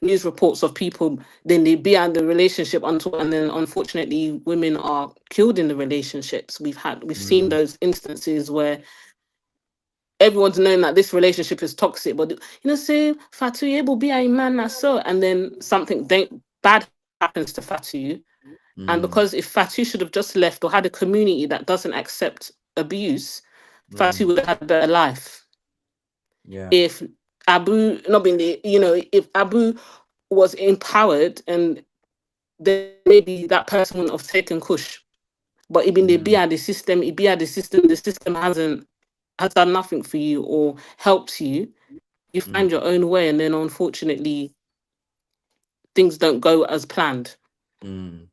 S2: news reports of people, then they be out the relationship until, and then unfortunately women are killed in the relationships. We've seen
S1: mm,
S2: those instances where everyone's known that this relationship is toxic, but say Fatu able be a man na so, and then something bad happens to Fatu, and
S1: mm,
S2: because if Fatu should have just left or had a community that doesn't accept abuse, Fatu
S1: mm,
S2: would have had a better life.
S1: yeah.
S2: If Abu not been the, if Abu was empowered, and then maybe that person wouldn't have taken Kush. But even the be
S1: Mm,
S2: at the system, it be at the system has done nothing for you or helped you. You
S1: mm,
S2: find your own way, and then unfortunately things don't go as planned.
S1: mm,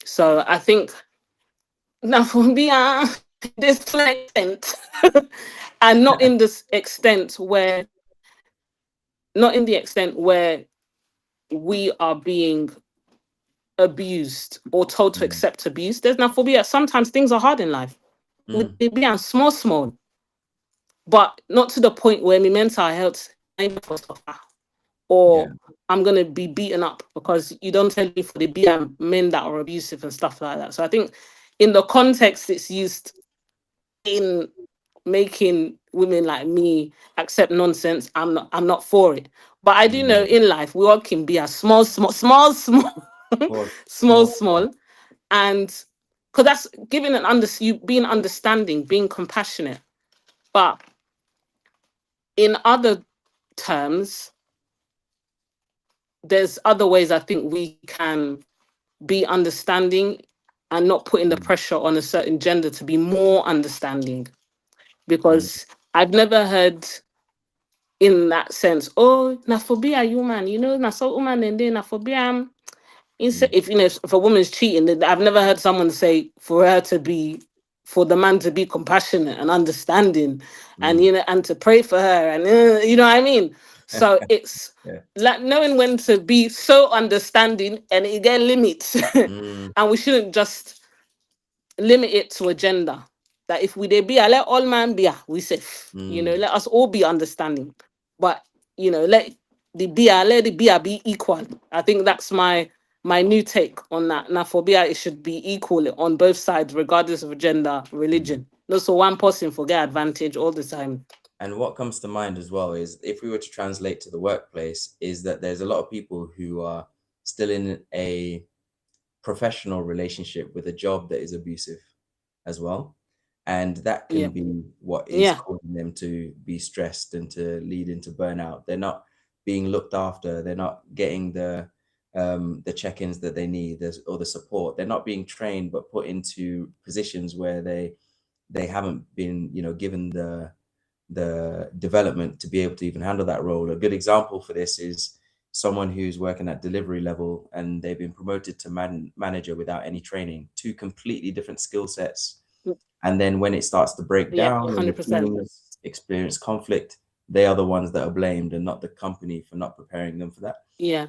S2: So I think now for me, this to an extent, and not in this extent where, not in the extent where we are being abused or told to
S1: mm,
S2: accept abuse. There's now phobia. Sometimes things are hard in life.
S1: mm,
S2: They be small, but not to the point where my mental health ain't for suffer,
S1: yeah.
S2: or I'm gonna be beaten up because you don't tell me for the be men that are abusive and stuff like that. So I think in the context it's used in making women like me accept nonsense, I'm not for it. But I do know
S1: Mm,
S2: in life we all can be a small,
S1: for small.
S2: small, and because that's giving you being understanding, being compassionate. But in other terms, there's other ways I think we can be understanding and not putting the
S1: Mm,
S2: pressure on a certain gender to be more understanding.
S1: mm,
S2: Because I've never heard in that sense, oh, na phobia human, na so woman and then na phobia.
S1: mm,
S2: If if a woman's cheating, then I've never heard someone say for the man to be compassionate and understanding, and
S1: mm.
S2: and to pray for her, and you know what I mean. So it's
S1: Yeah.
S2: like knowing when to be so understanding, and it get limits,
S1: Mm,
S2: and we shouldn't just limit it to a gender. That if we they be, let all man be, we safe.
S1: mm,
S2: Let us all be understanding, but let let the be equal. I think that's my new take on that. Now, for BI, it should be equal on both sides, regardless of gender,
S1: mm.
S2: religion. Not so one person forget advantage all the time.
S1: And what comes to mind as well is if we were to translate to the workplace, is that there's a lot of people who are still in a professional relationship with a job that is abusive as well. And that
S2: Yeah,
S1: can be what is
S2: yeah,
S1: causing them to be stressed and to lead into burnout. They're not being looked after. They're not getting the check-ins that they need or the support. They're not being trained, but put into positions where they haven't been, given the development to be able to even handle that role. A good example for this is someone who's working at delivery level and they've been promoted to manager without any training. Two completely different skill sets. And then when it starts to break
S2: Yeah,
S1: down and the
S2: 100%.
S1: teams experience conflict, they are the ones that are blamed and not the company for not preparing them for that.
S2: Yeah.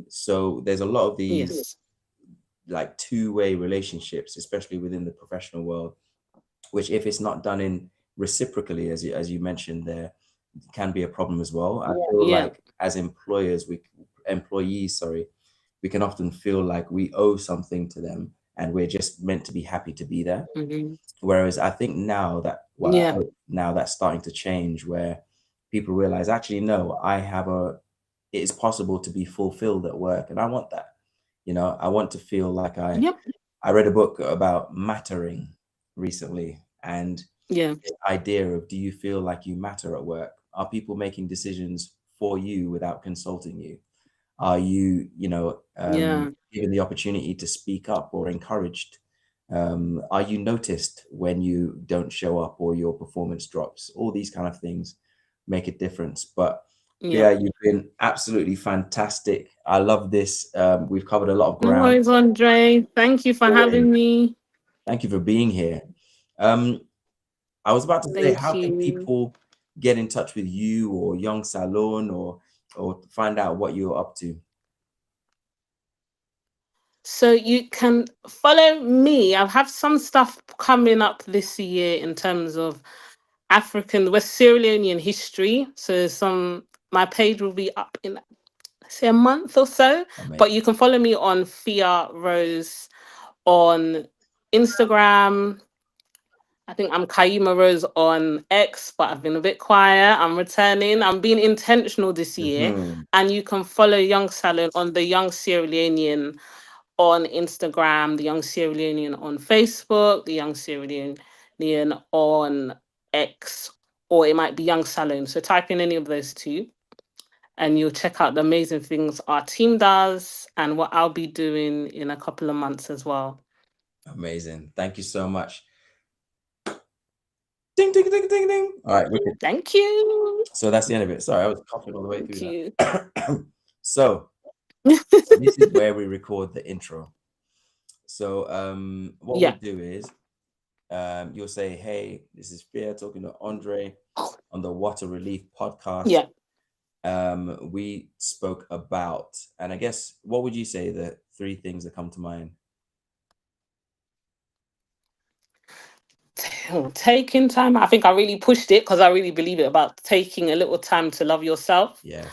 S1: So there's a lot of these
S2: Yes.
S1: like two-way relationships, especially within the professional world, which if it's not done in reciprocally, as you mentioned there, can be a problem as well. I feel
S2: Yeah.
S1: like as employees, sorry, we can often feel like we owe something to them and we're just meant to be happy to be there.
S2: Mhm.
S1: Whereas I think now that, well, I
S2: Yeah.
S1: hope now that's starting to change, where people realize, actually, no, it is possible to be fulfilled at work. And I want that. You know, I want to feel like
S2: Yep.
S1: I read a book about mattering recently, and
S2: Yeah.
S1: the idea of, do you feel like you matter at work? Are people making decisions for you without consulting you? Are you,
S2: Yeah.
S1: given the opportunity to speak up or encouraged? Are you noticed when you don't show up or your performance drops? All these kind of things make a difference. But
S2: Yeah.
S1: yeah, you've been absolutely fantastic. I love this. We've covered a lot of
S2: No
S1: ground.
S2: worries, Andre. Thank you for having me.
S1: Thank you for being here. I was about to say,
S2: Thank
S1: how can
S2: you.
S1: people get in touch with you or Young Salon or find out what you're up to?
S2: So you can follow me. I have some stuff coming up this year in terms of West Sierra Leonean history. So my page will be up in, say, a month or so.
S1: Amazing.
S2: But you can follow me on Fia Rose on Instagram. I think I'm Kaima Rose on X, but I've been a bit quiet. I'm returning. I'm being intentional this year.
S1: Mhm.
S2: And you can follow Young Salon on the Young Sierra Leonean on Instagram, the Young Sierra Leonean on Facebook, the Young Sierra Leonean on X, or it might be Young Salon. So type in any of those two and you'll check out the amazing things our team does and what I'll be doing in a couple of months as well.
S1: Amazing. Thank you so much. Ding, ding, ding, ding, ding. All right, wicked.
S2: Thank you.
S1: So that's the end of it. Sorry, I was coughing all the way
S2: Thank
S1: through
S2: you.
S1: that. So this is where we record the intro. So what
S2: Yeah.
S1: we do is you'll say, hey, this is Fia talking to Andre on the Water Relief podcast.
S2: Yeah.
S1: We spoke about, and I guess, what would you say the three things that come to mind?
S2: Taking time. I think I really pushed it because I really believe it about taking a little time to love yourself.
S1: Yeah.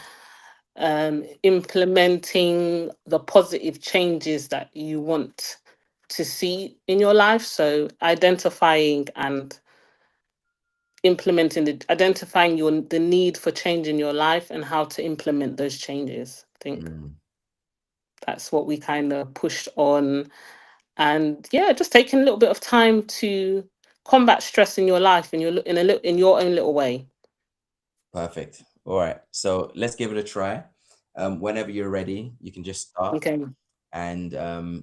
S2: Implementing the positive changes that you want to see in your life. So identifying and identifying the need for change in your life and how to implement those changes. I think that's what we kind of pushed on. And yeah, just taking a little bit of time to combat stress in your life in your own little way.
S1: Perfect. All right. So let's give it a try. Whenever you're ready, you can just start.
S2: Okay.
S1: And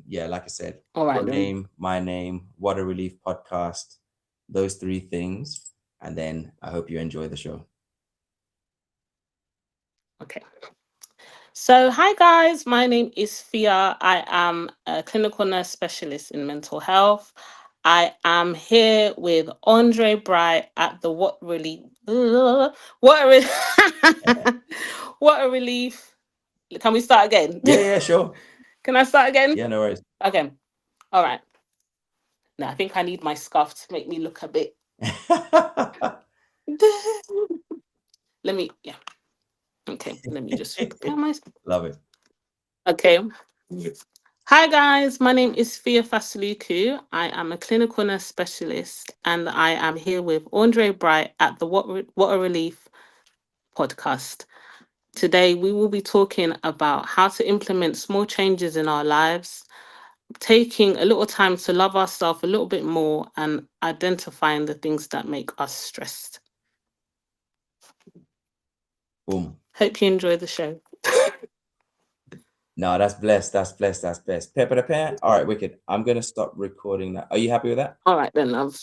S1: yeah, like I said,
S2: all right,
S1: your name, my name, Water Relief podcast, those three things. And then I hope you enjoy the show.
S2: Okay. So, hi guys, my name is Fia. I am a clinical nurse specialist in mental health. I am here with Andre Bright at the Water Relief. Can we start again?
S1: Yeah, sure.
S2: Can I start again?
S1: Yeah, no worries.
S2: Okay. All right. Now, I think I need my scarf to make me look a bit. Yeah. Okay, let me just prepare myself.
S1: Love it.
S2: Okay. Hi guys, my name is Fia Fasiluku. I am a clinical nurse specialist and I am here with Andre Bright at the Water Relief podcast. Today we will be talking about how to implement small changes in our lives, taking a little time to love ourselves a little bit more and identifying the things that make us stressed.
S1: Boom.
S2: Hope you enjoy the show.
S1: No, that's blessed. That's blessed. That's blessed. Pepper the pan. All right, wicked. I'm going to stop recording that. Are you happy with that?
S2: All right, then, love.